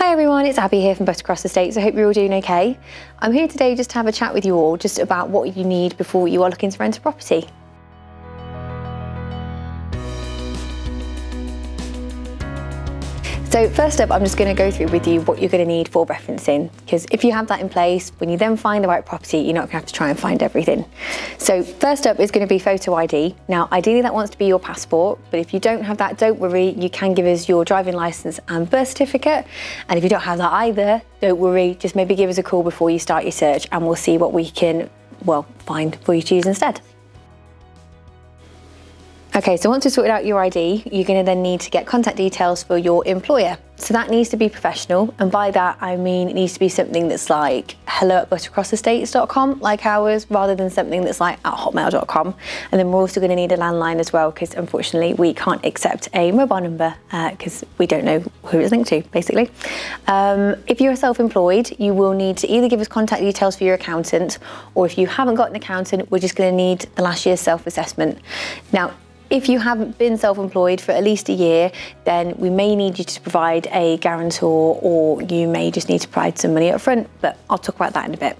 Hi everyone, it's Abi here from Buttercross Estates. I hope you're all doing okay. I'm here today just to have a chat with you all just about what you need before you are looking to rent a property. So first up, I'm just going to go through with you what you're going to need for referencing, because if you have that in place, when you then find the right property, you're not going to have to try and find everything. So first up is going to be photo ID. Now, ideally that wants to be your passport, but if you don't have that, don't worry, you can give us your driving licence and birth certificate. And if you don't have that either, don't worry, just maybe give us a call before you start your search and we'll see what we can, find for you to use instead. Okay, so once you've sorted out your ID, you're going to then need to get contact details for your employer. So that needs to be professional, and by that I mean it needs to be something that's like hello@buttercrossestates.com, like ours, rather than something that's like @hotmail.com. And then we're also going to need a landline as well, because unfortunately we can't accept a mobile number because we don't know who it's linked to, basically. If you're self-employed, you will need to either give us contact details for your accountant, or if you haven't got an accountant, we're just going to need the last year's self-assessment. Now, if you haven't been self-employed for at least a year, then we may need you to provide a guarantor, or you may just need to provide some money up front, but I'll talk about that in a bit.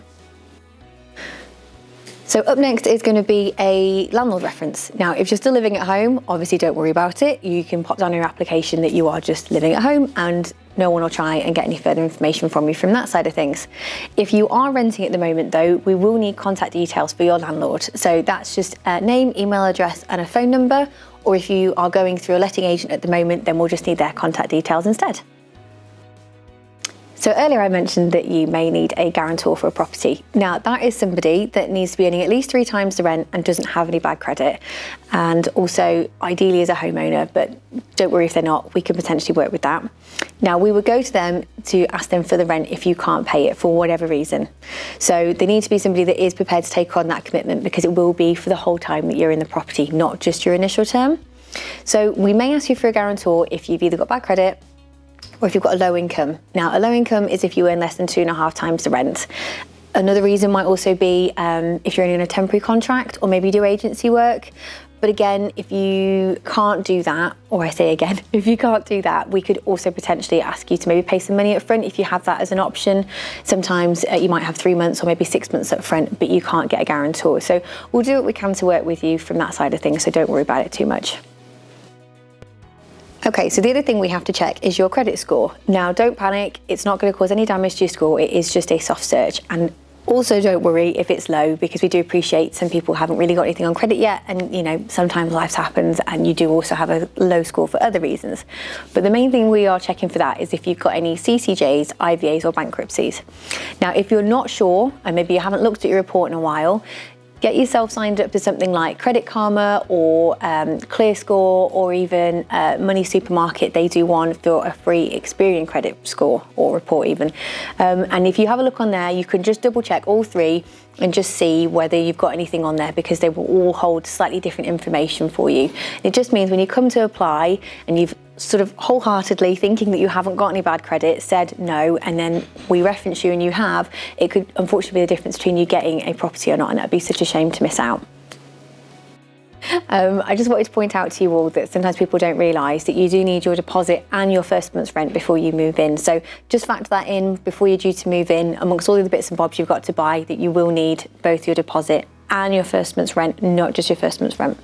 So up next is going to be a landlord reference. Now, if you're still living at home, obviously don't worry about it. You can pop down your application that you are just living at home and no one will try and get any further information from you from that side of things. If you are renting at the moment though, we will need contact details for your landlord. So that's just a name, email address and a phone number. Or if you are going through a letting agent at the moment, then we'll just need their contact details instead. So earlier I mentioned that you may need a guarantor for a property. Now that is somebody that needs to be earning at least 3 times the rent and doesn't have any bad credit. And also ideally is a homeowner, but don't worry if they're not, we can potentially work with that. Now we would go to them to ask them for the rent if you can't pay it for whatever reason. So they need to be somebody that is prepared to take on that commitment, because it will be for the whole time that you're in the property, not just your initial term. So we may ask you for a guarantor if you've either got bad credit or if you've got a low income. Now, a low income is if you earn less than 2.5 times the rent. Another reason might also be if you're only in a temporary contract, or maybe do agency work. But again, if you can't do that, or I say again, if you can't do that, we could also potentially ask you to maybe pay some money up front if you have that as an option. Sometimes you might have 3 months or maybe 6 months up front, but you can't get a guarantor. So we'll do what we can to work with you from that side of things, so don't worry about it too much. Okay, so the other thing we have to check is your credit score. Now, don't panic, it's not going to cause any damage to your score, it is just a soft search. And also don't worry if it's low, because we do appreciate some people haven't really got anything on credit yet, and sometimes life happens and you do also have a low score for other reasons. But the main thing we are checking for that is if you've got any CCJs, IVAs or bankruptcies. Now, if you're not sure, and maybe you haven't looked at your report in a while, get yourself signed up to something like Credit Karma or ClearScore, or even Money Supermarket. They do one for a free Experian credit score or report even. And if you have a look on there, you can just double check all 3 and just see whether you've got anything on there, because they will all hold slightly different information for you. It just means when you come to apply and you've sort of wholeheartedly thinking that you haven't got any bad credit, said no, and then we reference you and you have, it could unfortunately be the difference between you getting a property or not, and that'd be such a shame to miss out. I just wanted to point out to you all that sometimes people don't realise that you do need your deposit and your first month's rent before you move in. So just factor that in before you're due to move in. Amongst all the bits and bobs you've got to buy, that you will need both your deposit and your first month's rent, not just your first month's rent.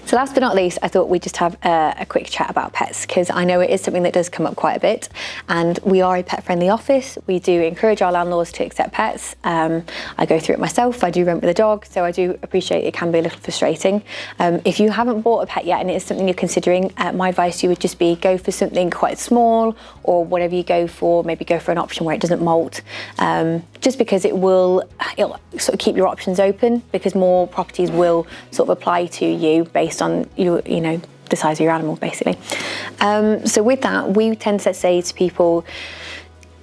So last but not least, I thought we'd just have a quick chat about pets, because I know it is something that does come up quite a bit, and we are a pet-friendly office. We do encourage our landlords to accept pets. I go through it myself. I do rent with a dog, so I do appreciate it can be a little frustrating. If you haven't bought a pet yet and it is something you're considering, my advice to you would just be go for something quite small, or whatever you go for, maybe go for an option where it doesn't molt, just because it'll sort of keep your options open, because more properties will sort of apply to you based on the size of your animal, basically. So with that, we tend to say to people,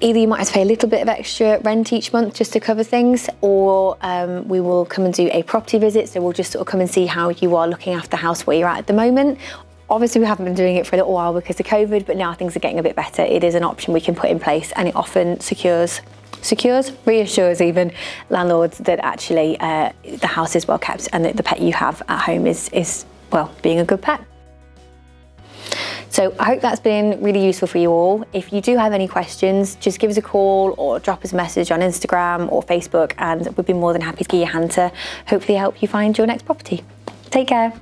either you might have to pay a little bit of extra rent each month just to cover things, or we will come and do a property visit. So we'll just sort of come and see how you are looking after the house where you're at the moment. Obviously, we haven't been doing it for a little while because of COVID, but now things are getting a bit better. It is an option we can put in place, and it often reassures even landlords that actually the house is well kept and that the pet you have at home is being a good pet. So I hope that's been really useful for you all. If you do have any questions, just give us a call or drop us a message on Instagram or Facebook, and we'd be more than happy to give you a hand to hopefully help you find your next property. Take care.